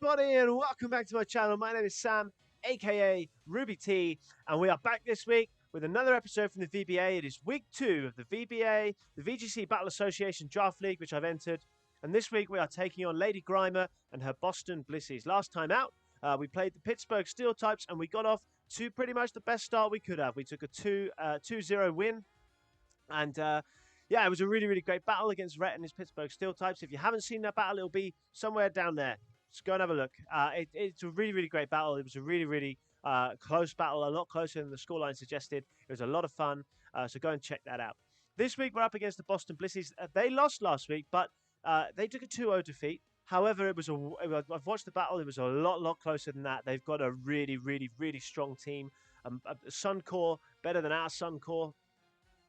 everybody, and welcome back to my channel. My name is Sam, aka Ruby T, and we are back this week with another episode from the VBA. It is week 2 of the VBA, the VGC Battle Association Draft League, which I've entered. And this week we are taking on Lady Grimer and her Boston Blisseys. Last time out, we played the Pittsburgh Steel types, and we got off to pretty much the best start we could have. We took a 2-0 win, and yeah, it was a really great battle against Rhett and his Pittsburgh Steel types. If you haven't seen that battle, it'll be somewhere down there. Just go and have a look. It's a really great battle. It was a really close battle, a lot closer than the scoreline suggested. It was a lot of fun, so go and check that out. This week we're up against the Boston Blisseys. They lost last week, but they took a 2-0 defeat. However, I've watched the battle. It was a lot closer than that. They've got a really strong team. A Sun Core better than our Sun Core,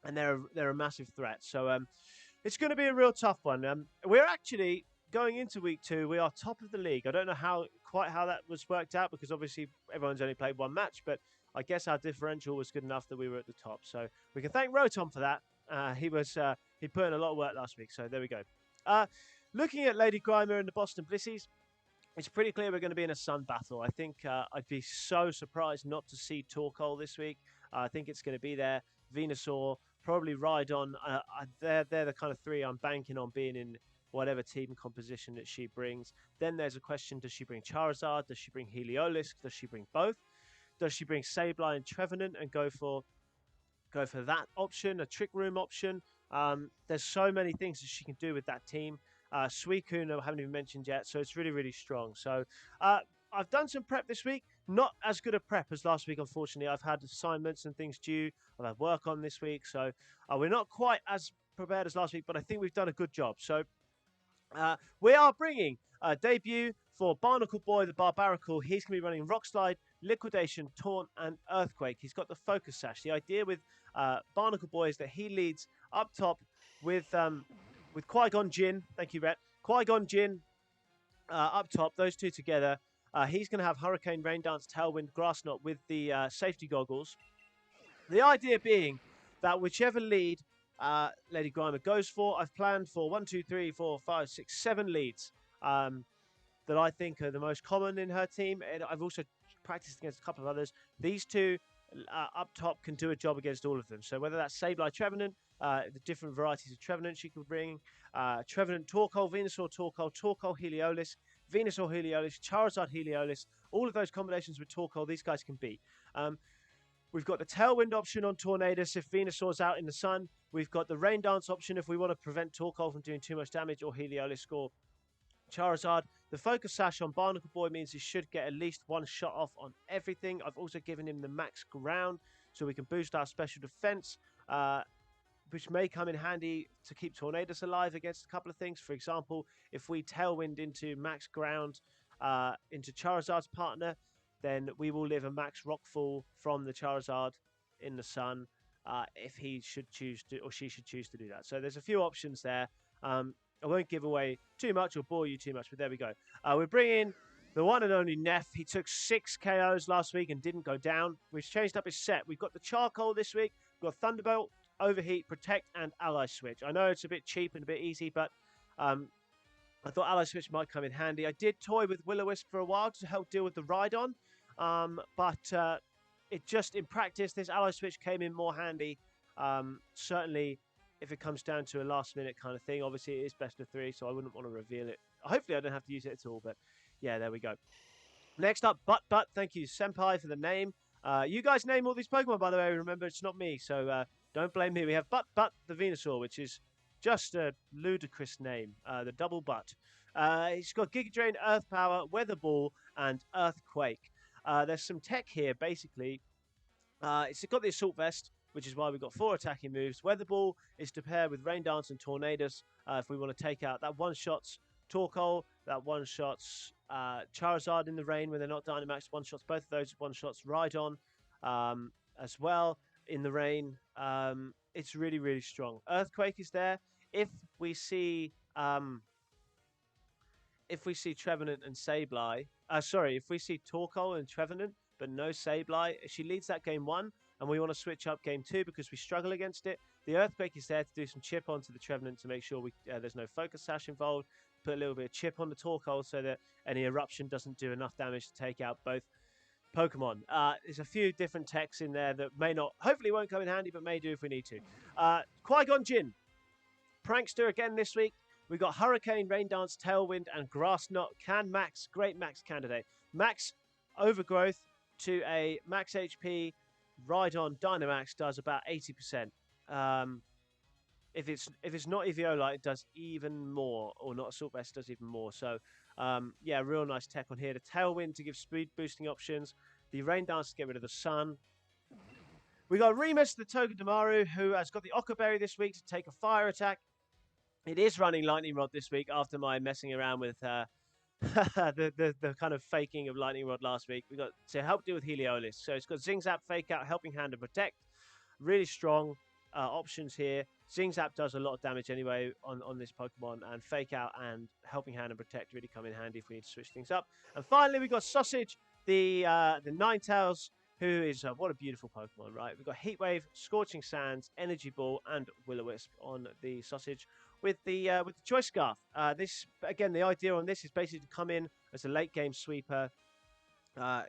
and they're a massive threat. So it's going to be a real tough one. We're actually going into week 2. We are top of the league. I don't know quite how that was worked out, because obviously everyone's only played one match, but I guess our differential was good enough that we were at the top. So we can thank Rotom for that. He put in a lot of work last week. So there we go. Looking at Lady Grimer and the Boston Blisseys, it's pretty clear we're going to be in a Sun battle. I think I'd be so surprised not to see Torkoal this week. I think it's going to be there. Venasaur, probably Rhydon. They're the kind of three I'm banking on being in whatever team composition that she brings. Then there's a question: does she bring Charizard? Does she bring Heliolisk? Does she bring both? Does she bring Sableye and Trevenant and go for that option, a Trick Room option? There's so many things that she can do with that team. Suicune I haven't even mentioned yet, so it's really strong. So I've done some prep this week. Not as good a prep as last week, unfortunately. I've had assignments and things due. I've had work on this week, so we're not quite as prepared as last week, but I think we've done a good job. So we are bringing a debut for Barnacle Boy, the Barbaracle. He's going to be running Rock Slide, Liquidation, Taunt, and Earthquake. He's got the Focus Sash. The idea with Barnacle Boy is that he leads up top with Qui-Gon Jinn. Thank you, Rhett. Qui-Gon Jinn up top, those two together. He's going to have Hurricane, Rain Dance, Tailwind, Grass Knot with the safety goggles. The idea being that whichever lead Lady Grimer goes for, I've planned for 1, 2, 3, 4, 5, 6, 7 leads that I think are the most common in her team. And I've also practiced against a couple of others. These two up top can do a job against all of them. So whether that's Sableye, Trevenant, the different varieties of Trevenant she could bring, Trevenant, Torkoal, Venusaur, Torkoal, Heliolisk, Venusaur, Heliolisk, Charizard, Heliolisk, all of those combinations with Torkoal, these guys can beat. We've got the Tailwind option on Tornadus if Venusaur's out in the sun. We've got the Rain Dance option if we want to prevent Torkoal from doing too much damage, or Heliolisk or Charizard. The Focus Sash on Barnacle Boy means he should get at least one shot off on everything. I've also given him the max ground so we can boost our special defense, which may come in handy to keep Tornadus alive against a couple of things. For example, if we Tailwind into max ground into Charizard's partner, then we will live a max Rockfall from the Charizard in the sun if he should choose to, or she should choose to do that. So there's a few options there. I won't give away too much or bore you too much, but there we go. We're bringing the one and only Neff. He took 6 KOs last week and didn't go down. We've changed up his set. We've got the Charcoal this week. We've got Thunderbolt, Overheat, Protect, and Ally Switch. I know it's a bit cheap and a bit easy, but I thought Ally Switch might come in handy. I did toy with Will-O-Wisp for a while to help deal with the Rhydon, but it just, in practice, this Ally Switch came in more handy. Certainly, if it comes down to a last-minute kind of thing. Obviously, it is best of 3, so I wouldn't want to reveal it. Hopefully, I don't have to use it at all, but yeah, there we go. Next up, Butt. Thank you, Senpai, for the name. You guys name all these Pokemon, by the way. Remember, it's not me, so don't blame me. We have Butt the Venusaur, which is just a ludicrous name, the double Butt. It's got Giga Drain, Earth Power, Weather Ball, and Earthquake. There's some tech here, basically. It's got the Assault Vest, which is why we've got 4 attacking moves. Weather Ball is to pair with Rain Dance and Tornadus if we want to take out that one-shots Torkoal, that one-shots Charizard in the rain when they're not Dynamax, one-shots both of those, one-shots Rhydon as well in the rain. It's really strong. Earthquake is there. If we see Trevenant and Sableye, if we see Torkoal and Trevenant, but no Sableye. She leads that game 1, and we want to switch up game 2 because we struggle against it. The Earthquake is there to do some chip onto the Trevenant to make sure there's no Focus Sash involved. Put a little bit of chip on the Torkoal so that any Eruption doesn't do enough damage to take out both Pokemon. There's a few different techs in there that may not, hopefully won't come in handy, but may do if we need to. Qui-Gon Jinn. Prankster again this week. We got Hurricane, Rain Dance, Tailwind, and Grass Knot. Can Max, great Max candidate. Max Overgrowth to a Max HP Rhydon Dynamax does about 80%. If it's not Eviolite, it does even more, or not Assault Vest does even more. So yeah, real nice tech on here. The Tailwind to give speed boosting options. The Rain Dance to get rid of the sun. We got Remus, the Togedamaru, who has got the Occa Berry this week to take a fire attack. It is running Lightning Rod this week after my messing around with the kind of faking of Lightning Rod last week. We got to help deal with Heliolisk. So it's got Zing Zap, Fake Out, Helping Hand, and Protect. Really strong options here. Zing Zap does a lot of damage anyway on this Pokemon, and Fake Out and Helping Hand and Protect really come in handy if we need to switch things up. And finally, we got Sausage, the Ninetales, who is what a beautiful Pokemon, right? We've got Heat Wave, Scorching Sands, Energy Ball, and Will-O-Wisp on the Sausage with the Choice Scarf. This again, the idea on this is basically to come in as a late game sweeper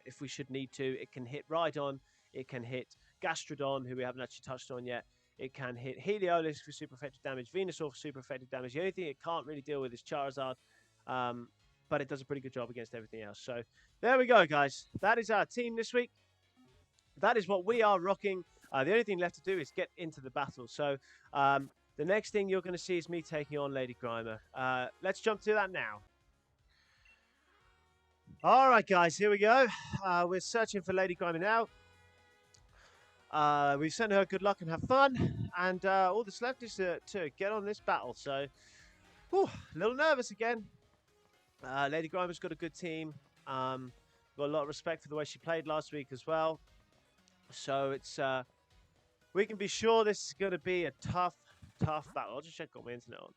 if we should need to. It can hit Rhydon, it can hit Gastrodon, who we haven't actually touched on yet. It can hit Heliolisk for super effective damage, Venusaur for super effective damage. The only thing it can't really deal with is Charizard, but it does a pretty good job against everything else. So there we go, guys. That is our team this week. That is what we are rocking. The only thing left to do is get into the battle. So the next thing you're going to see is me taking on Lady Grimer. Let's jump to that now. All right, guys, here we go. We're searching for Lady Grimer now. We've sent her good luck and have fun. And all that's left is to get on this battle. So, whew, a little nervous again. Lady Grimer's got a good team. Got a lot of respect for the way she played last week as well. So it's we can be sure this is going to be a tough battle. I'll just check got my internet on.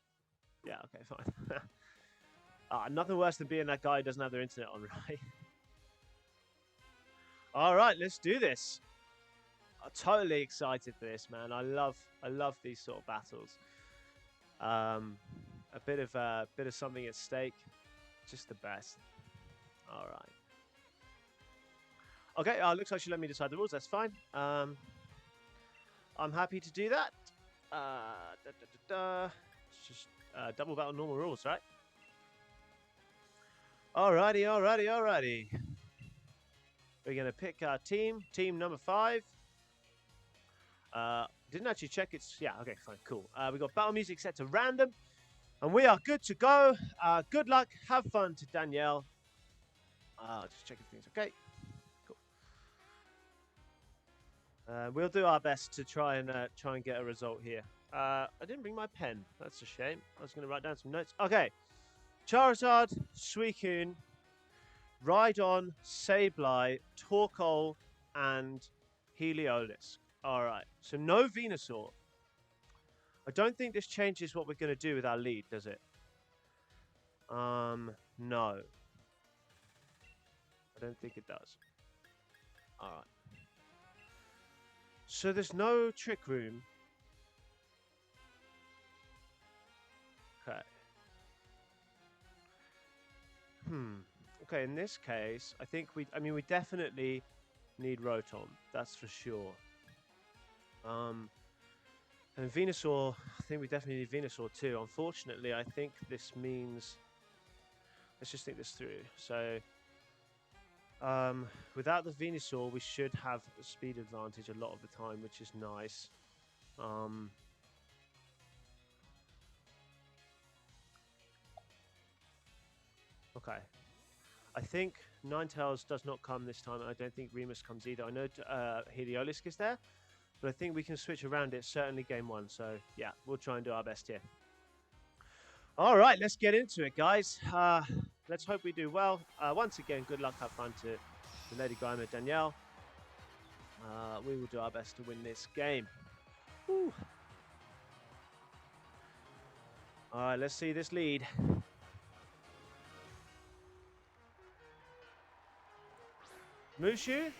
Yeah, okay, fine. Nothing worse than being that guy who doesn't have their internet on, right? All right, let's do this. I'm totally excited for this, man. I love these sort of battles. A bit of something at stake, just the best. All right. Okay, looks like she let me decide the rules. That's fine. I'm happy to do that. It's just double battle normal rules, right? Alrighty. We're gonna pick our team number 5. Didn't actually check it's okay, fine, cool. We got battle music set to random, and we are good to go. Good luck, have fun to Danielle. Just checking things. Okay. We'll do our best to try and get a result here. I didn't bring my pen. That's a shame. I was going to write down some notes. Okay. Charizard, Suicune, Rhydon, Sableye, Torkoal, and Heliolisk. All right. So no Venusaur. I don't think this changes what we're going to do with our lead, does it? No. I don't think it does. All right. So there's no Trick Room. Okay. Okay, in this case, I think we definitely need Rotom. That's for sure. And Venusaur, I think we definitely need Venusaur too. Unfortunately, I think this means... Let's just think this through. So... without the Venusaur, we should have a speed advantage a lot of the time, which is nice. Okay. I think Ninetales does not come this time, and I don't think Remus comes either. I know Heliolisk is there, but I think we can switch around it, certainly game 1. So, yeah, we'll try and do our best here. All right, let's get into it, guys. Let's hope we do well. Once again, good luck, have fun to Lady Grimer, Danielle. We will do our best to win this game. Woo. All right, let's see this lead. Mushu,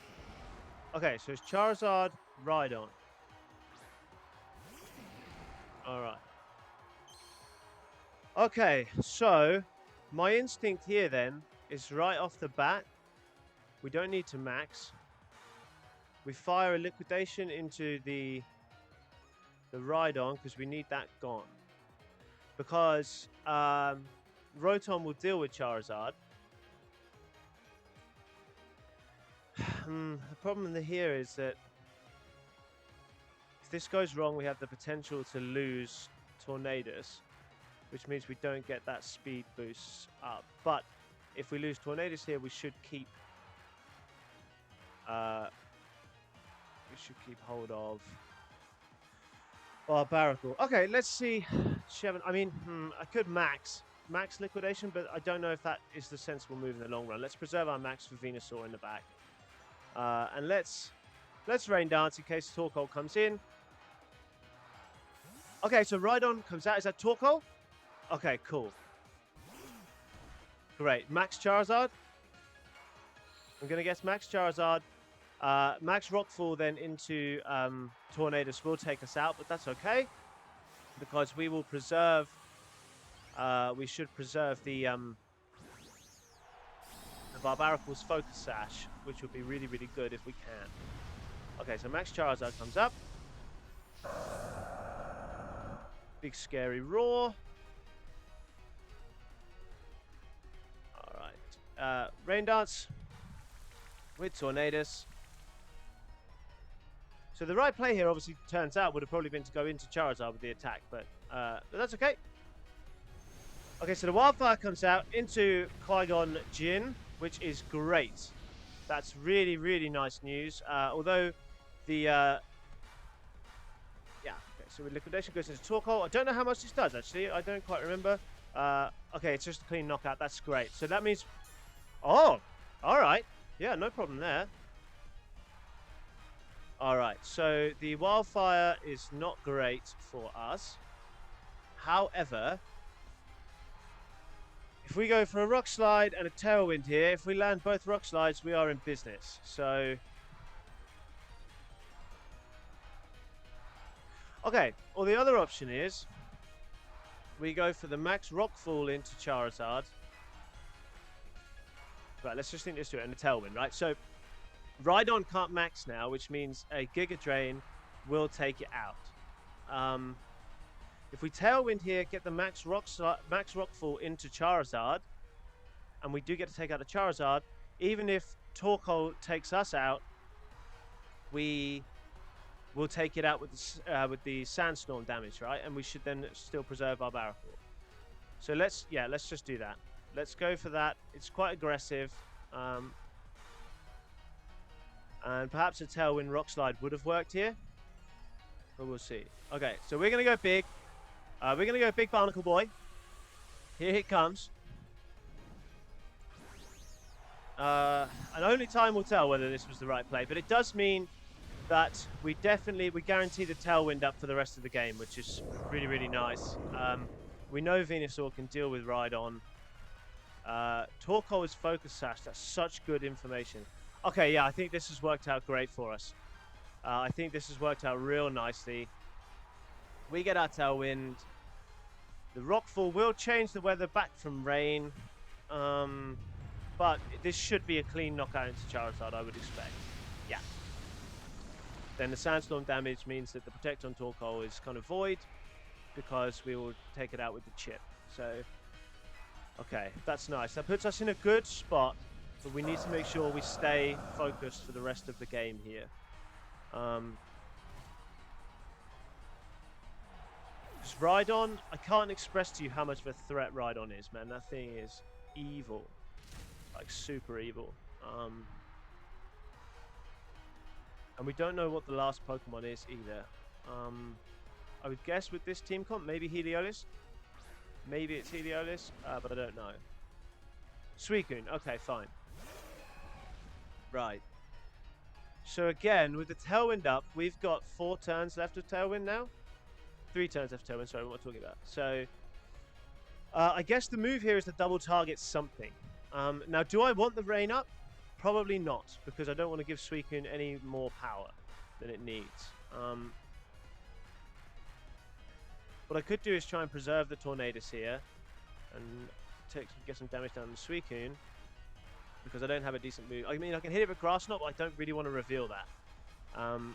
Okay, so it's Charizard, Rhydon. Alright. Okay, so my instinct here then is right off the bat, we don't need to max. We fire a liquidation into the Rhydon because we need that gone. Because Rotom will deal with Charizard. The problem here is that if this goes wrong, we have the potential to lose Tornadus, which means we don't get that speed boost up. But if we lose Tornadus here, we should keep hold of Barbaracle. Okay, let's see. I mean, I could max liquidation, but I don't know if that is the sensible move in the long run. Let's preserve our max for Venusaur in the back. And let's Rain Dance in case Torkoal comes in. Okay, so Rhydon comes out. Is that Torkoal? Okay, cool. Great. Max Charizard. I'm going to guess Max Charizard. Max Rockfall then into Tornadus will take us out, but that's okay. Because we will preserve... we should preserve the Barbaracle's Focus Sash, which would be really, really good if we can. Okay, so Max Charizard comes up. Big scary roar. Alright. Rain Dance with Tornadus. So the right play here, obviously, turns out, would have probably been to go into Charizard with the attack, but that's okay. Okay, so the Wildfire comes out into Qui-Gon Jinn, which is great. That's really, really nice news. Although the... yeah, okay, so with Liquidation goes into Torkoal. I don't know how much this does, actually. I don't quite remember. Okay, it's just a clean knockout. That's great. So that means... Oh, all right. Yeah, no problem there. All right, so the Wildfire is not great for us. However... if we go for a Rock Slide and a Tailwind here, if we land both Rock Slides, we are in business. So... okay, or the other option is... we go for the Max Rockfall into Charizard. Right, let's just think this through, and a Tailwind, right? So, Rhydon can't max now, which means a Giga Drain will take it out. If we Tailwind here, get the Max Rockfall into Charizard, and we do get to take out the Charizard, even if Torkoal takes us out, we will take it out with the Sandstorm damage, right? And we should then still preserve our Barbaracle. So let's just do that. Let's go for that. It's quite aggressive. And perhaps a Tailwind Rock Slide would have worked here. But we'll see. Okay, so we're going to go big. We're going to go big Barnacle Boy. Here it comes. And only time will tell whether this was the right play. But it does mean that we guarantee the Tailwind up for the rest of the game, which is really, really nice. We know Venusaur can deal with Rhydon. Torkoal is Focus Sash. That's such good information. Okay, yeah, I think this has worked out great for us. I think this has worked out real nicely. We get our Tailwind. The Rockfall will change the weather back from rain. But this should be a clean knockout into Charizard, I would expect. Yeah. Then the Sandstorm damage means that the Protect on Torkoal is kind of void, because we will take it out with the chip. So, okay, that's nice. That puts us in a good spot, but we need to make sure we stay focused for the rest of the game here. Because Rhydon, I can't express to you how much of a threat Rhydon is, man. That thing is evil. Like, super evil. And we don't know what the last Pokemon is either. I would guess with this team comp, maybe Heliolisk. Maybe it's Heliolisk, but I don't know. Suicune, okay, fine. Right. So again, with the Tailwind up, we've got 4 turns left of Tailwind now. 3 turns left of Tailwind, sorry, what am I talking about? So, I guess the move here is to double target something. Now, do I want the rain up? probably not, because I don't want to give Suicune any more power than it needs. What I could do is try and preserve the Tornadus here and get some damage down on the Suicune, because I don't have a decent move. I mean, I can hit it with Grass Knot, but I don't really want to reveal that.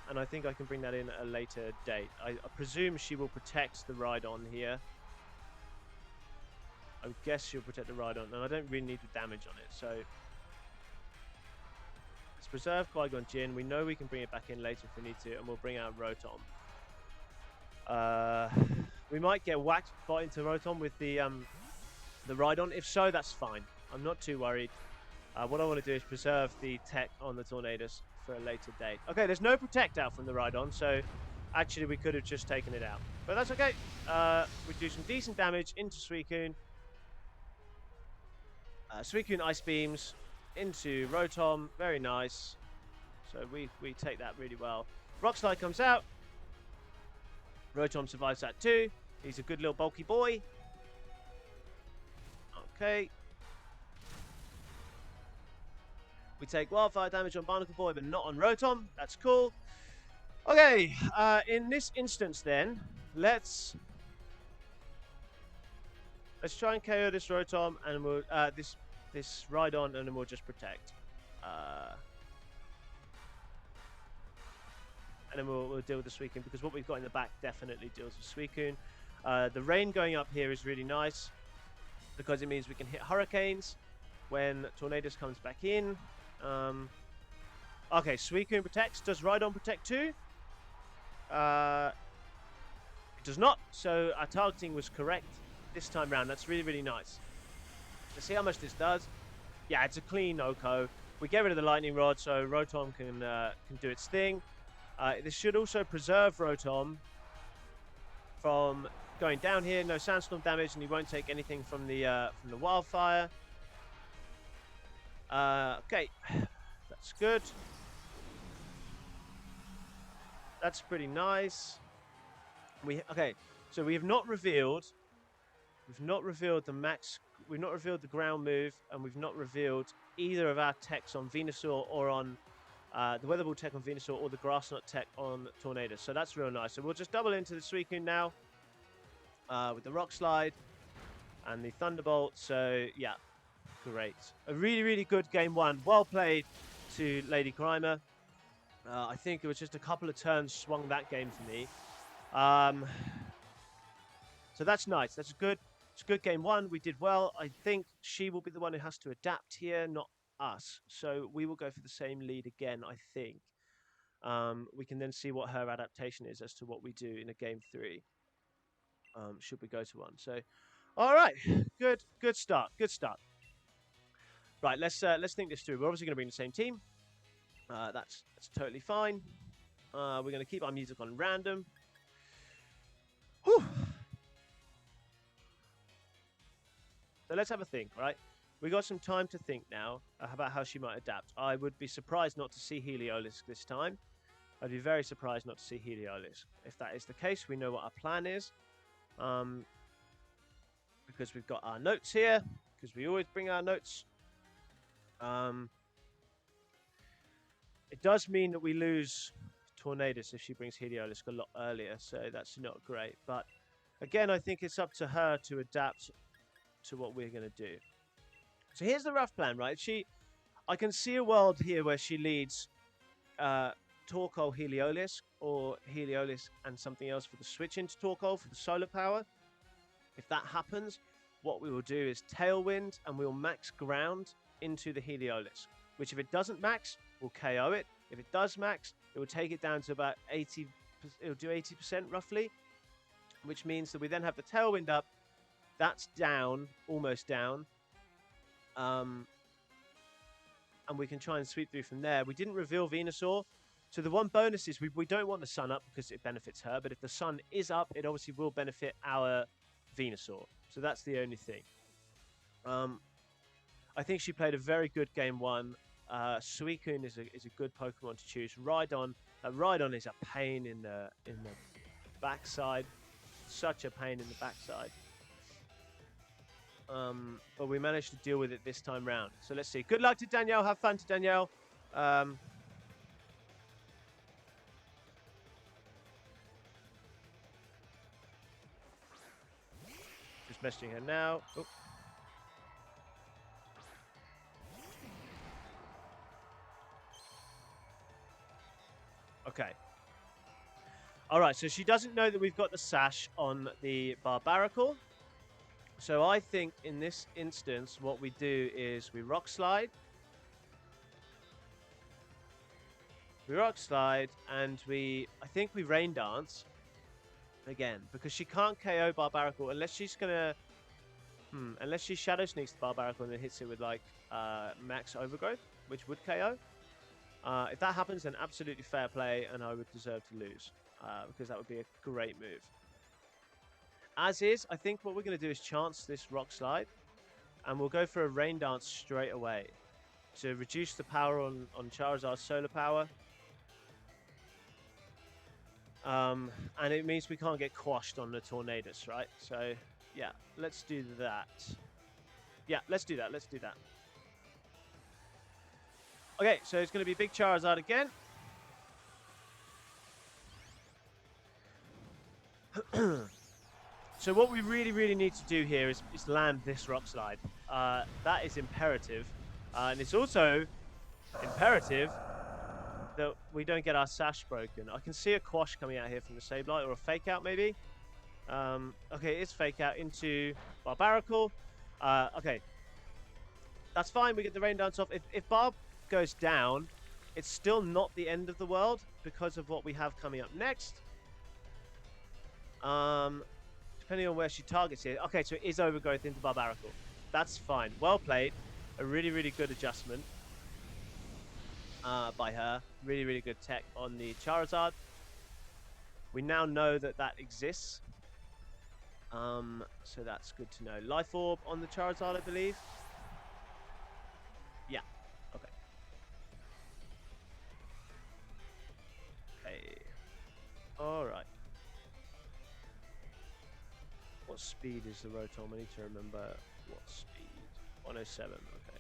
And I think I can bring that in at a later date. I presume she will protect the Rhydon here. I guess she'll protect the Rhydon, and I don't really need the damage on it, so... Let's preserve Qui-Gon Jinn. We know we can bring it back in later if we need to, and we'll bring out Rotom. We might get whacked into Rotom with the Rhydon. If so, that's fine. I'm not too worried. What I want to do is preserve the tech on the Tornadus for a later date. Okay, there's no protect out from the Rhydon, so actually we could have just taken it out. But that's okay. We do some decent damage into Suicune. Suicune Ice Beams into Rotom. Very nice. So we take that really well. Rock Slide comes out. Rotom survives that too. He's a good little bulky boy. Okay. We take Wildfire damage on Barnacle Boy, but not on Rotom. That's cool. Okay, in this instance then, let's try and KO this Rotom, and we'll this Rhydon, and then we'll just protect. And then we'll deal with the Suicune, because what we've got in the back definitely deals with Suicune. The rain going up here is really nice, because it means we can hit Hurricanes when Tornadus comes back in. Okay, Suicune protects. Does Rhydon protect too? It does not, so our targeting was correct this time round. That's really, really nice. Let's see how much this does. Yeah, it's a clean Oko. We get rid of the Lightning Rod, so Rotom can do its thing. This should also preserve Rotom from going down here. No Sandstorm damage, and he won't take anything from the Wildfire. Okay, that's good. That's pretty nice. Okay, so we have not revealed. We've not revealed the max. We've not revealed the ground move, and we've not revealed either of our techs on Venusaur or on the Weather Ball tech on Venusaur or the Grass Knot tech on Tornadus. So that's real nice. So we'll just double into the Suicune now with the Rock Slide and the Thunderbolt. So yeah, great. A really, really good game one. Well played to Lady Grimer. I think it was just a couple of turns swung that game for me. So that's nice. That's a good game one. We did well. I think she will be the one who has to adapt here, not us. So we will go for the same lead again, I think. We can then see what her adaptation is as to what we do in a game 3. Should we go to one. So, all right. Good start. Good start. Right, let's think this through. We're obviously going to bring the same team. That's totally fine. We're going to keep our music on random. Whew. So let's have a think, right? We got some time to think now about how she might adapt. I would be surprised not to see Heliolisk this time. I'd be very surprised not to see Heliolisk. If that is the case, we know what our plan is. Because we've got our notes here, because we always bring our notes. It does mean that we lose Tornadus if she brings Heliolisk a lot earlier, so that's not great. But again, I think it's up to her to adapt to what we're going to do. So here's the rough plan, right? I can see a world here where she leads Torkoal Heliolisk, or Heliolisk and something else for the switch into Torkoal for the solar power. If that happens, what we will do is Tailwind, and we'll max ground into the Heliolisk, which if it doesn't max, we'll KO it. If it does max, it will take it down to about 80%. It'll do 80% roughly, which means that we then have the Tailwind up. That's down, almost down. And we can try and sweep through from there. We didn't reveal Venusaur. So the one bonus is we don't want the sun up because it benefits her. But if the sun is up, it obviously will benefit our Venusaur. So that's the only thing. I think she played a very good game one. Suicune is a good Pokemon to choose. Rhydon is a pain in the backside. Such a pain in the backside. But we managed to deal with it this time round. So let's see. Good luck to Danielle. Have fun to Danielle. Just messaging her now. Oh. Okay. All right, so she doesn't know that we've got the sash on the Barbaracle. So I think in this instance, what we do is we Rock Slide. We Rock Slide, and I think we Rain Dance again, because she can't KO Barbaracle unless she's gonna, unless she Shadow Sneaks the Barbaracle and then hits it with like Max Overgrowth, which would KO. If that happens, then absolutely fair play, and I would deserve to lose. Because that would be a great move. As is, I think what we're going to do is chance this Rock Slide, and we'll go for a Rain Dance straight away to reduce the power on Charizard's solar power. And it means we can't get quashed on the Tornadus, right? So, yeah, let's do that. Yeah, let's do that. Let's do that. Okay, so it's going to be big Charizard again. So what we really need to do here is land this Rock Slide. That is imperative. And it's also imperative that we don't get our sash broken. I can see a quash coming out here from the Sableye, or a fake out maybe. Okay, it's fake out into Barbaracle. Okay, that's fine. We get the Rain Dance off. If Barb goes down, it's still not the end of the world because of what we have coming up next. Depending on where she targets it. Okay, so it is Overgrowth into Barbaracle. That's fine. Well played. A really good adjustment by her. Really good tech on the Charizard. We now know that that exists. So that's good to know. Life Orb on the Charizard, I believe. Yeah. Okay. Okay. All right. What speed is the Rotom? I need to remember what speed. 107, okay.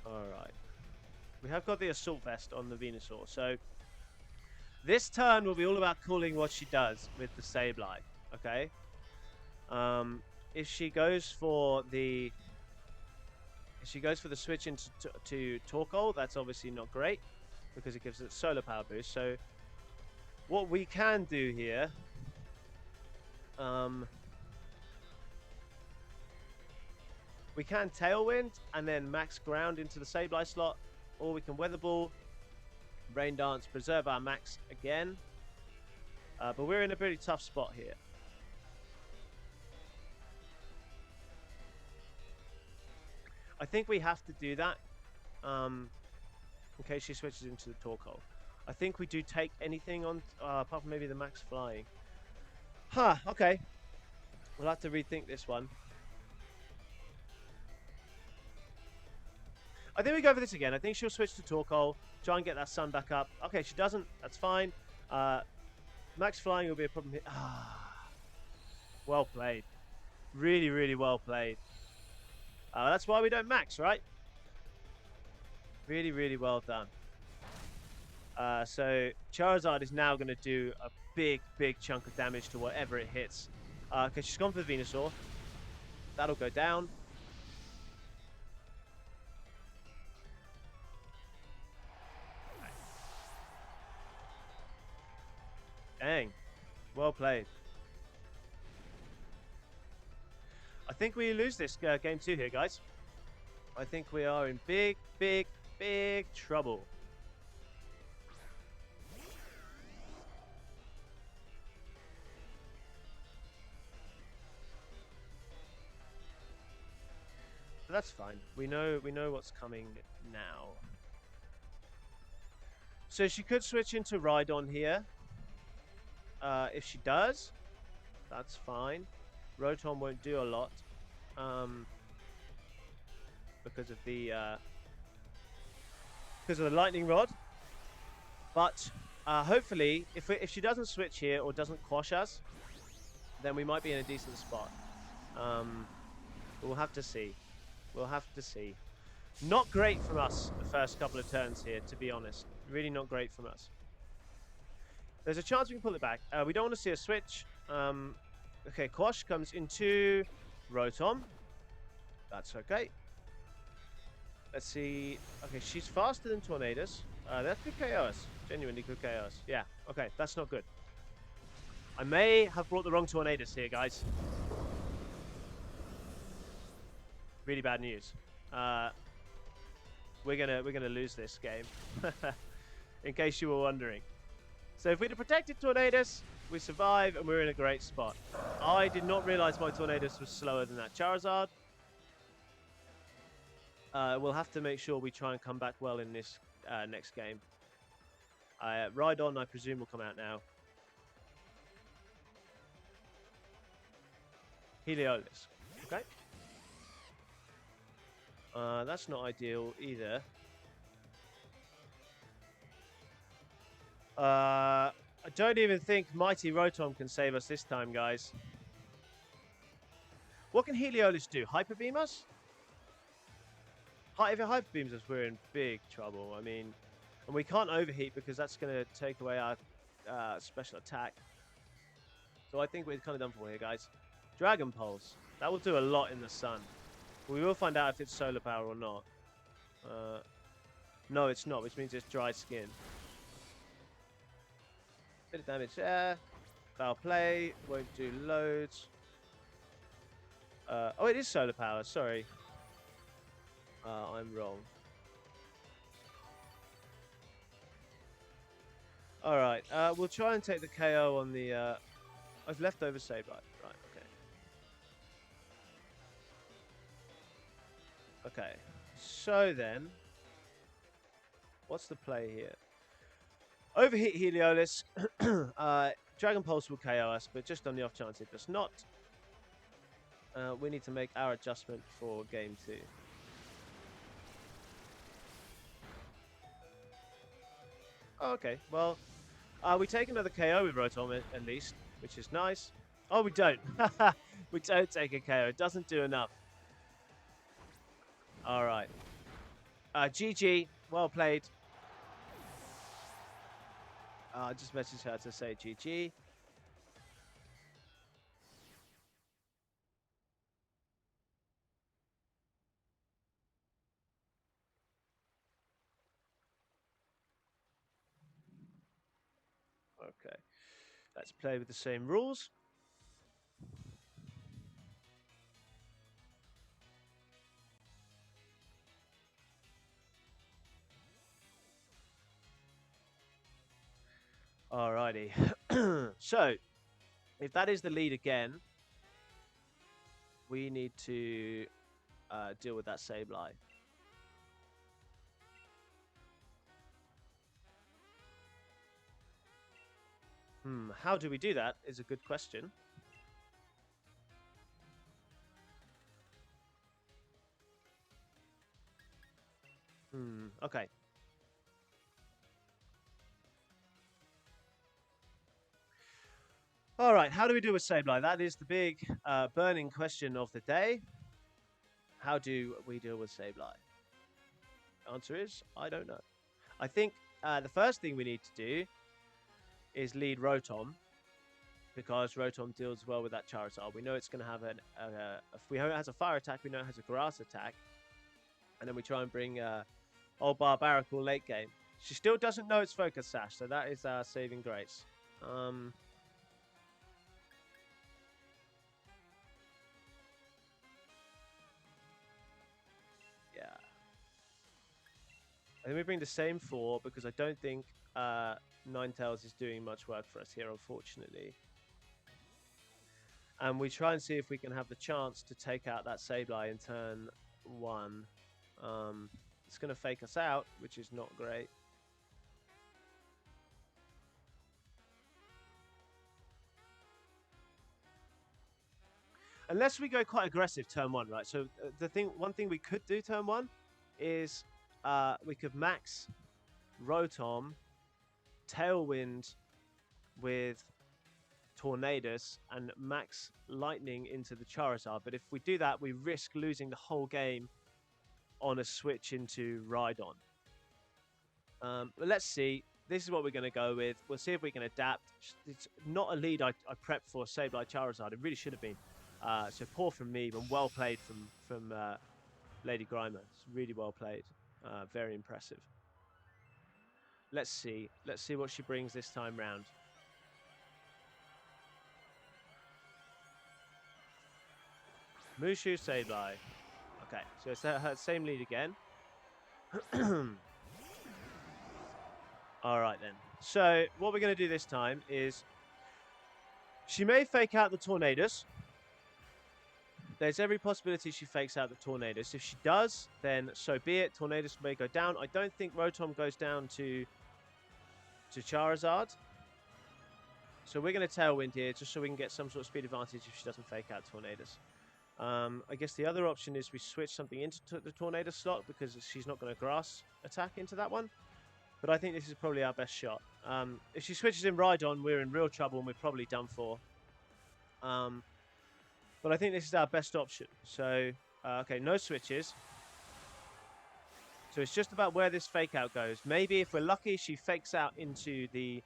Alright. We have got the Assault Vest on the Venusaur, so this turn will be all about calling what she does with the Sableye, okay? If she goes for the switch into Torkoal, that's obviously not great because it gives it solar power boost. So what we can do here, we can Tailwind and then max ground into the Sableye slot, or we can Weather Ball, Rain Dance, preserve our max again. But we're in a pretty tough spot here. I think we have to do that in case she switches into the Torkoal. I think we do take anything on, apart from maybe the max flying. Huh, okay. We'll have to rethink this one. I think we go for this again. I think she'll switch to Torkoal, try and get that sun back up. Okay, she doesn't. That's fine. Max flying will be a problem here. Well played. Really well played. That's why we don't max, right? Really well done. So Charizard is now going to do a big chunk of damage to whatever it hits. Because she's gone for the Venusaur. That'll go down. Dang. Well played. I think we lose this game 2 here, guys. I think we are in big trouble. But that's fine. We know what's coming now. So she could switch into Rhydon here. If she does, that's fine. Rotom won't do a lot because of the Lightning Rod. But hopefully, if she doesn't switch here or doesn't quash us, then we might be in a decent spot. We'll have to see. We'll have to see. Not great from us the first couple of turns here, to be honest. Really not great from us. There's a chance we can pull it back. We don't want to see a switch. Okay, Quash comes into Rotom. That's okay. Let's see. Okay, she's faster than Tornadus. That could KO us. Genuinely could KO us. Yeah, okay, that's not good. I may have brought the wrong Tornadus here, guys. Really bad news. We're gonna lose this game. In case you were wondering. So if we'd have protected Tornadus, we survive and we're in a great spot. I did not realize my Tornadus was slower than that Charizard. We'll have to make sure we try and come back well in this next game. Rhydon, I presume, will come out now. Heliolisk. Okay. That's not ideal either. I don't even think Mighty Rotom can save us this time, guys. What can Heliolisk do? Hyper Beam us? If it Hyper Beams us, we're in big trouble. I mean, and we can't overheat because that's going to take away our special attack. So I think we're kind of done for here, guys. Dragon Pulse. That will do a lot in the sun. We will find out if it's solar power or not. No, it's not, which means it's dry skin. Bit of damage there. Foul play. Won't do loads. Oh, it is solar power. Sorry. I'm wrong. Alright. We'll try and take the KO on the... I've left over Sableye. Right, okay. Okay. So then... What's the play here? Overheat Heliolisk. Dragon Pulse will KO us, but just on the off chance it does not. We need to make our adjustment for game 2. Okay, well, we take another KO with Rotom at least, which is nice. Oh, we don't. We don't take a KO. It doesn't do enough. All right. GG. Well played. I just messaged her to say GG. Okay. Let's play with the same rules. Alrighty. So, if that is the lead again, we need to deal with that Sableye. How do we do that is a good question. Okay. All right, how do we deal with Sableye? That is the big burning question of the day. How do we deal with Sableye? Answer is, I don't know. I think the first thing we need to do is lead Rotom, because Rotom deals well with that Charizard. We know it's going to have if we know it has a fire attack, we know it has a grass attack. And then we try and bring old Barbaracle late game. She still doesn't know it's Focus Sash, so that is our saving grace. Yeah. I think we bring the same 4 because I don't think Ninetales is doing much work for us here, unfortunately. And we try and see if we can have the chance to take out that Sableye in turn 1. It's going to fake us out, which is not great. Unless we go quite aggressive turn 1, right? So one thing we could do turn 1 is we could max Rotom Tailwind with Tornadus and max Lightning into the Charizard. But if we do that, we risk losing the whole game on a switch into Rhydon. But let's see. This is what we're going to go with. We'll see if we can adapt. It's not a lead I prepped for Sableye Charizard. It really should have been. So poor from me, but well played from Lady Grimer. It's really well played. Very impressive. Let's see. Let's see what she brings this time round. Mushu, Sableye. Okay, so it's her same lead again. Alright then. So, what we're going to do this time is... She may fake out the Tornadus. There's every possibility she fakes out the Tornadus. If she does, then so be it. Tornadus may go down. I don't think Rotom goes down to Charizard. So we're going to Tailwind here, just so we can get some sort of speed advantage if she doesn't fake out Tornadus. I guess the other option is we switch something into the Tornadus slot, because she's not going to grass attack into that one. But I think this is probably our best shot. If she switches in Rhydon, we're in real trouble and we're probably done for. But I think this is our best option. So, okay, no switches. So it's just about where this fake out goes. Maybe if we're lucky, she fakes out into the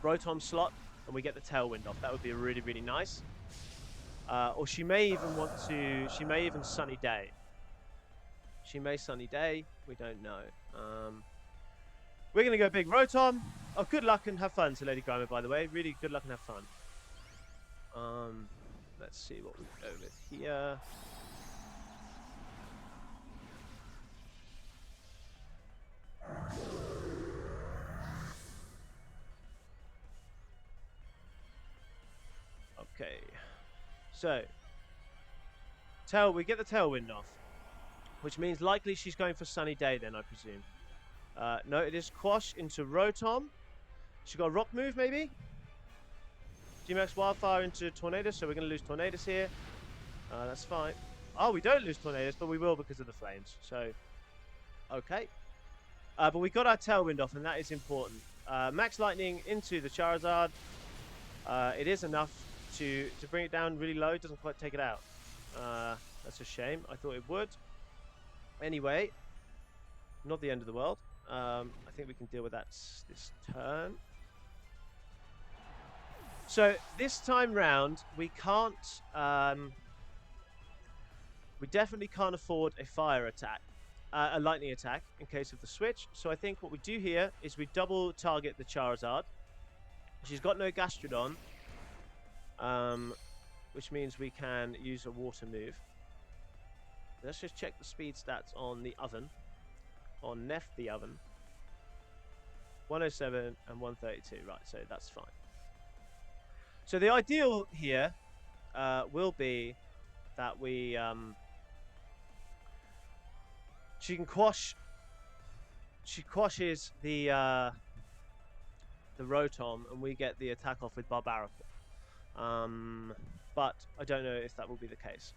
Rotom slot and we get the Tailwind off. That would be really, really nice. Or she may even Sunny Day. She may Sunny Day. We don't know. We're going to go big Rotom. Oh, good luck and have fun to Lady Grimer, by the way. Really good luck and have fun. Let's see what we go with here. Okay. So, we get the Tailwind off. Which means likely she's going for Sunny Day then, I presume. No, it is Quash into Rotom. She got a Rock move, maybe? G-Max Wildfire into Tornadus, so we're going to lose Tornadus here. That's fine. Oh, we don't lose Tornadus, but we will because of the flames. So, okay. But we got our Tailwind off, and that is important. Max Lightning into the Charizard. It is enough to bring it down really low. It doesn't quite take it out. That's a shame. I thought it would. Anyway, not the end of the world. I think we can deal with that this turn. So this time round, we can't. We definitely can't afford a fire attack, a lightning attack in case of the switch. So I think what we do here is we double target the Charizard. She's got no Gastrodon, which means we can use a water move. Let's just check the speed stats on the oven. On Neff the oven. 107 and 132. Right, so that's fine. So the ideal here will be that we... she can quash... She quashes the Rotom and we get the attack off with Barbaracle. But I don't know if that will be the case.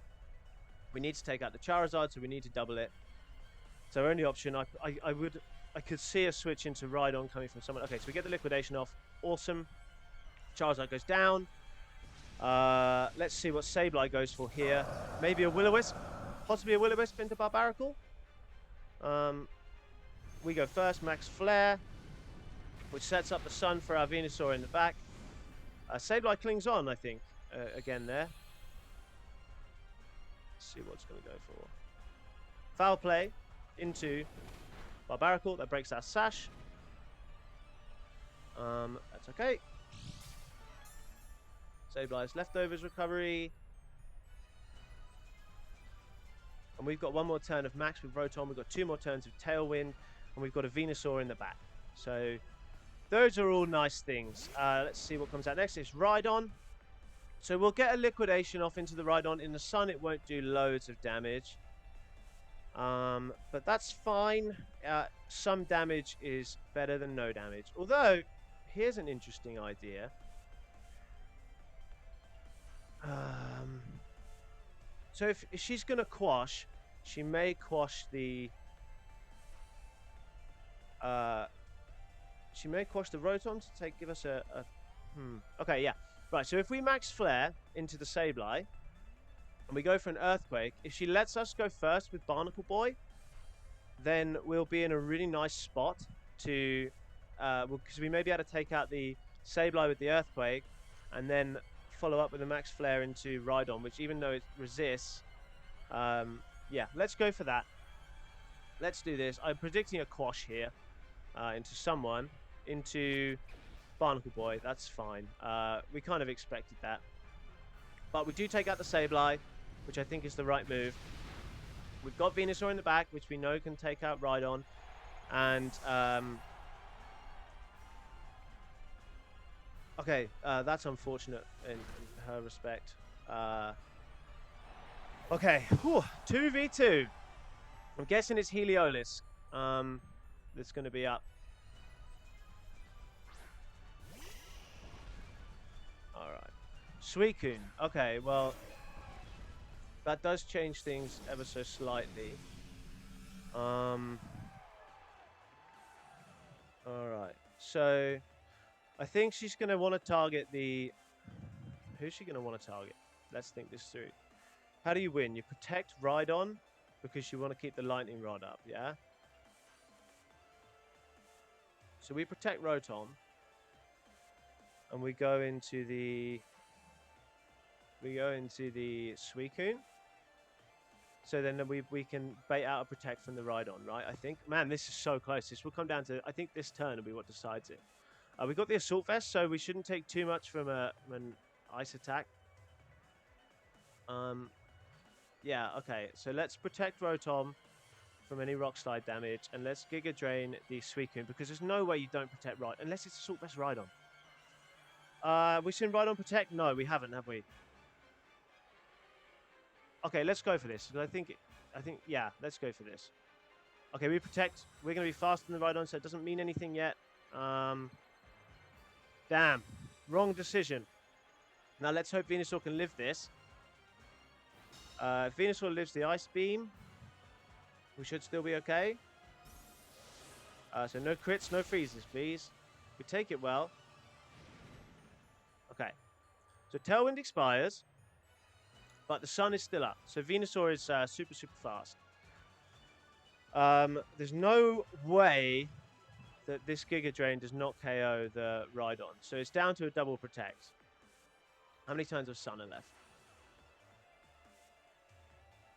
We need to take out the Charizard, so we need to double it. So our only option, I could see a switch into Rhydon coming from someone. Okay, so we get the liquidation off. Awesome. Charizard goes down. Let's see what Sableye goes for here. Maybe a Will-O-Wisp. Possibly a Will-O-Wisp into Barbaracle. We go first, Max Flare, which sets up the sun for our Venusaur in the back. Sableye clings on, I think, again there. See what's going to go for. Foul play into Barbaracle. That breaks our sash. That's okay. Sableye's leftovers recovery. And we've got one more turn of Max with Rotom. We've got 2 more turns of Tailwind. And we've got a Venusaur in the back. So those are all nice things. Let's see what comes out next. It's Rhydon. So we'll get a liquidation off into the Rhydon. In the sun, it won't do loads of damage. But that's fine. Some damage is better than no damage. Although, here's an interesting idea. So if she's going to quash, she may quash the She may quash the Rotom to give us a... Okay, yeah. Right, so if we max Flare into the Sableye, and we go for an Earthquake, if she lets us go first with Barnacle Boy, then we'll be in a really nice spot to... because we may be able to take out the Sableye with the Earthquake, and then follow up with a max Flare into Rhydon, which even though it resists... yeah, let's go for that. Let's do this. I'm predicting a quash here into someone, into Barnacle Boy. That's fine. We kind of expected that. But we do take out the Sableye, which I think is the right move. We've got Venusaur in the back, which we know can take out Rhydon. And, okay, that's unfortunate in her respect. Okay, whew, 2v2. I'm guessing it's Heliolisk that's going to be up. Alright. Suicune. Okay, well, that does change things ever so slightly. Alright. So, I think she's going to want to target the... Who's she going to want to target? Let's think this through. How do you win? You protect Rhydon because you want to keep the Lightning Rod up, yeah? So we protect Rotom. And we go into the... Suicune. So then we can bait out a protect from the Rhydon, right? I think. Man, this is so close. This will come down to... I think this turn will be what decides it. We got the Assault Vest, so we shouldn't take too much from an Ice attack. Yeah, okay. So let's protect Rotom from any Rock Slide damage, and let's Giga Drain the Suicune, because there's no way you don't protect Rhydon, unless it's Assault Vest Rhydon. We've seen Rhydon protect? No, we haven't, have we? Okay, let's go for this. I think, yeah, let's go for this. Okay, we protect. We're going to be faster than the Rhydon, so it doesn't mean anything yet. Damn. Wrong decision. Now, let's hope Venusaur can live this. If Venusaur lives the Ice Beam, we should still be okay. So no crits, no freezes, please. We take it well. Okay. So Tailwind expires, but the sun is still up. So Venusaur is super, super fast. There's no way that this Giga Drain does not KO the Rhydon. So it's down to a double protect. How many turns of sun are left?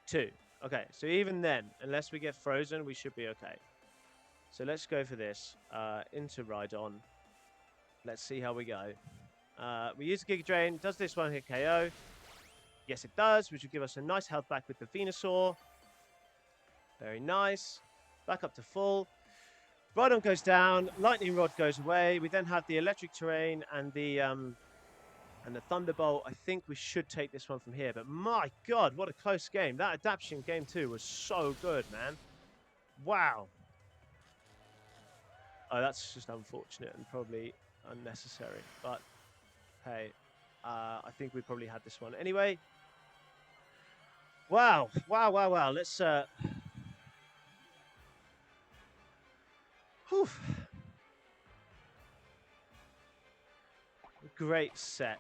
2. Okay, so even then, unless we get frozen, we should be okay. So let's go for this. Into Rhydon. Let's see how we go. We use the Giga Drain. Does this one hit KO? Yes, it does, which will give us a nice health back with the Venusaur. Very nice. Back up to full. Rhydon goes down. Lightning Rod goes away. We then have the Electric Terrain and the Thunderbolt. I think we should take this one from here. But my God, what a close game. That adaptation game 2 was so good, man. Wow. Oh, that's just unfortunate and probably unnecessary. But, hey, I think we probably had this one. Anyway. Wow. Wow, wow, wow. Let's... Whew. Great set.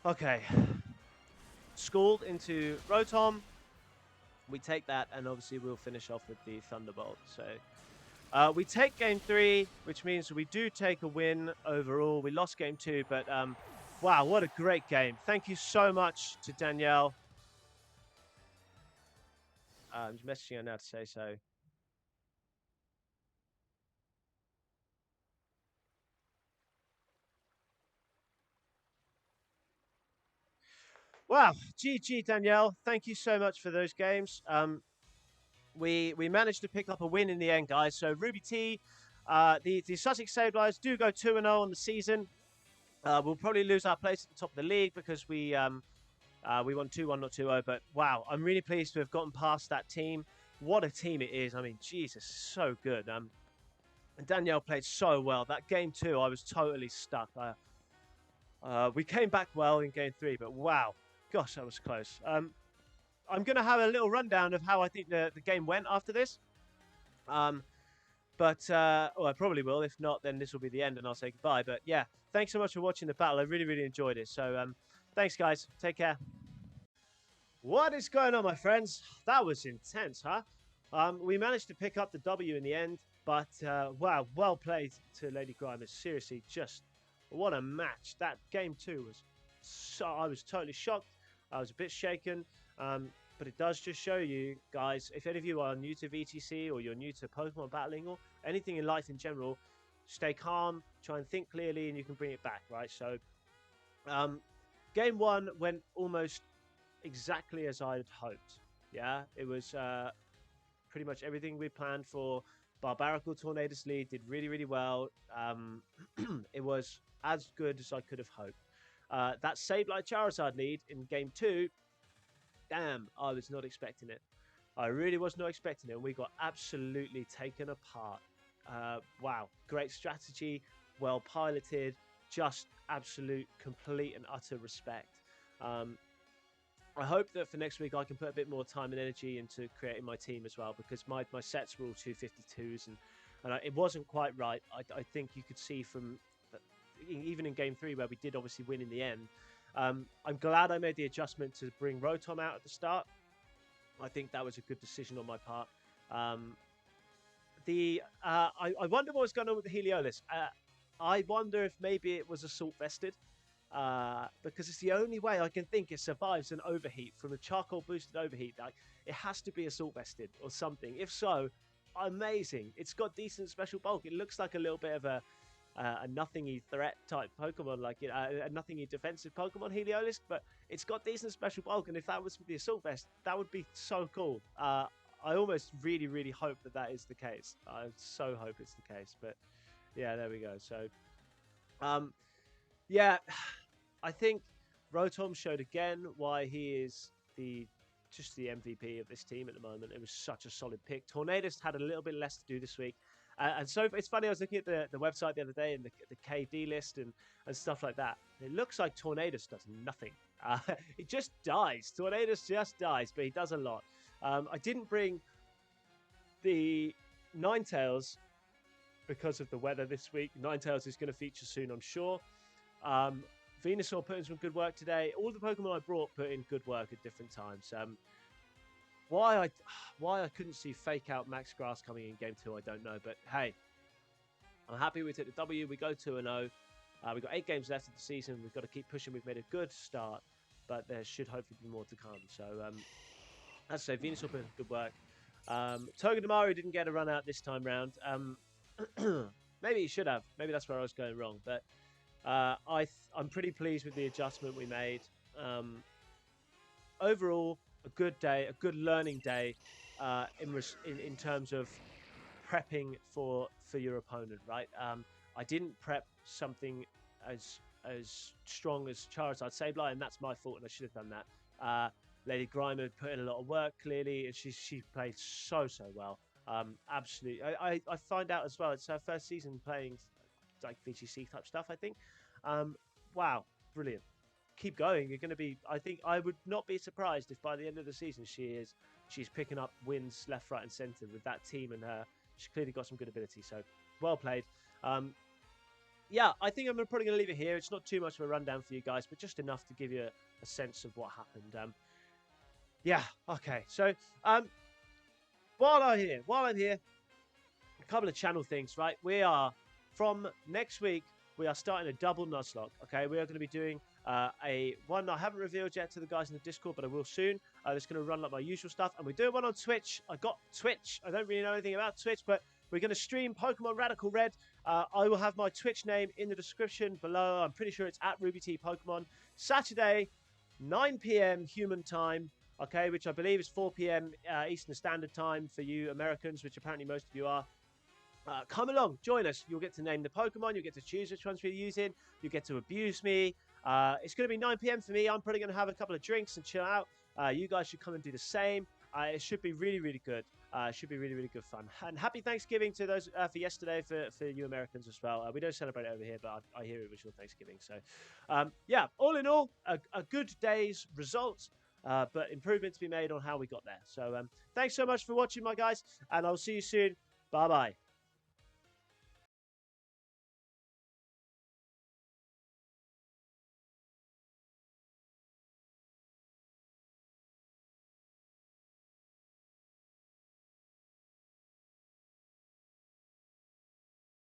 Okay. Scald into Rotom. We take that, and obviously we'll finish off with the Thunderbolt. So we take game 3, which means we do take a win overall. We lost game 2, but wow, what a great game. Thank you so much to Danielle. I'm just messaging her now to say so. Wow, GG Danielle. Thank you so much for those games. We managed to pick up a win in the end, guys. So Ruby T, the Sussex Sableyes do go 2-0 on the season. We'll probably lose our place at the top of the league because we won 2-1, not 2-0. But wow, I'm really pleased to have gotten past that team. What a team it is. I mean, Jesus, so good. And Danielle played so well. That game 2, I was totally stuck. We came back well in game 3, but wow, gosh, that was close. I'm going to have a little rundown of how I think the game went after this. Well, I probably will. If not, then this will be the end and I'll say goodbye. But yeah, thanks so much for watching the battle. I really, really enjoyed it. So thanks, guys. Take care. What is going on, my friends? That was intense, huh? We managed to pick up the W in the end, but wow, well played to Lady Grimer. Seriously, just what a match. That game 2 was so... I was totally shocked. I was a bit shaken. But it does just show you, guys, if any of you are new to VGC or you're new to Pokemon battling or anything in life in general, stay calm, try and think clearly, and you can bring it back, right? So, game 1 went almost exactly as I had hoped. Yeah, it was pretty much everything we planned for. Barbaracle Tornadus lead did really, really well. It was as good as I could have hoped. That Sableye Charizard lead in game 2, damn, I was not expecting it. I really was not expecting it. And we got absolutely taken apart. Wow, great strategy, well piloted, just absolute, complete and utter respect. I hope that for next week I can put a bit more time and energy into creating my team as well, because my sets were all 252s and it wasn't quite right. I think you could see from even in game 3 where we did obviously win in the end. I'm glad I made the adjustment to bring Rotom out at the start. I think that was a good decision on my part. I wonder what was going on with the Heliolisk. I wonder if maybe it was assault vested, because it's the only way I can think it survives an overheat from a charcoal boosted overheat. Like, it has to be assault vested or something. If so, amazing. It's got decent special bulk. It looks like a little bit of a nothing-y threat type Pokemon, like a nothing-y defensive Pokemon Heliolisk, but it's got decent special bulk, and if that was with the Assault Vest, that would be so cool. I almost really, really hope that is the case. I so hope it's the case, but yeah, there we go. So, yeah, I think Rotom showed again why he is just the MVP of this team at the moment. It was such a solid pick. Tornadus had a little bit less to do this week. And so it's funny, I was looking at the website the other day and the KD list and stuff like that. It looks like Tornadus does nothing. He just dies. Tornadus just dies, but he does a lot. I didn't bring the Ninetales because of the weather this week. Ninetales is going to feature soon, I'm sure. Venusaur put in some good work today. All the Pokemon I brought put in good work at different times. Why I couldn't see fake out Max Grass coming in game 2, I don't know. But hey, I'm happy we took the W. We go 2-0. We've got 8 games left of the season. We've got to keep pushing. We've made a good start, but there should hopefully be more to come. So, as I say, Venusaur put in good work. Togedamaru didn't get a run out this time round. Maybe he should have. Maybe that's where I was going wrong. But I'm pretty pleased with the adjustment we made. Overall, a good day, a good learning day in terms of prepping for your opponent, right? I didn't prep something as strong as Charizard Sableye, and that's my fault, and I should have done that. Lady Grimer put in a lot of work, clearly, and she played so well. Absolutely. I find out as well, it's her first season playing like VGC type stuff, I think. Wow, brilliant. Keep going. You're going to be, I think I would not be surprised if by the end of the season she's picking up wins left, right and centre with that team, and she's clearly got some good ability. So well played. Yeah, I think I'm probably going to leave it here. It's not too much of a rundown for you guys, but just enough to give you a sense of what happened. Yeah, okay. So while I'm here, a couple of channel things, right? We are, from next week, we are starting a double Nuzlocke, okay? We are going to be doing one I haven't revealed yet to the guys in the Discord, but I will soon. It's going to run like my usual stuff. And we're doing one on Twitch. I got Twitch. I don't really know anything about Twitch, but we're going to stream Pokemon Radical Red. I will have my Twitch name in the description below. I'm pretty sure it's at RubyTPokemon. Saturday, 9 p.m. human time, okay, which I believe is 4 p.m. Eastern Standard Time for you Americans, which apparently most of you are. Come along, join us. You'll get to name the Pokemon. You'll get to choose which ones we're using. You get to abuse me. It's going to be 9 p.m. for me. I'm probably going to have a couple of drinks and chill out. You guys should come and do the same. It should be really, really good. Should be really, really good fun. And happy Thanksgiving to those for yesterday for you Americans as well. We don't celebrate it over here, but I hear it was your Thanksgiving. So, yeah, all in all, a good day's results. But improvement to be made on how we got there. So thanks so much for watching, my guys, and I'll see you soon. Bye-bye.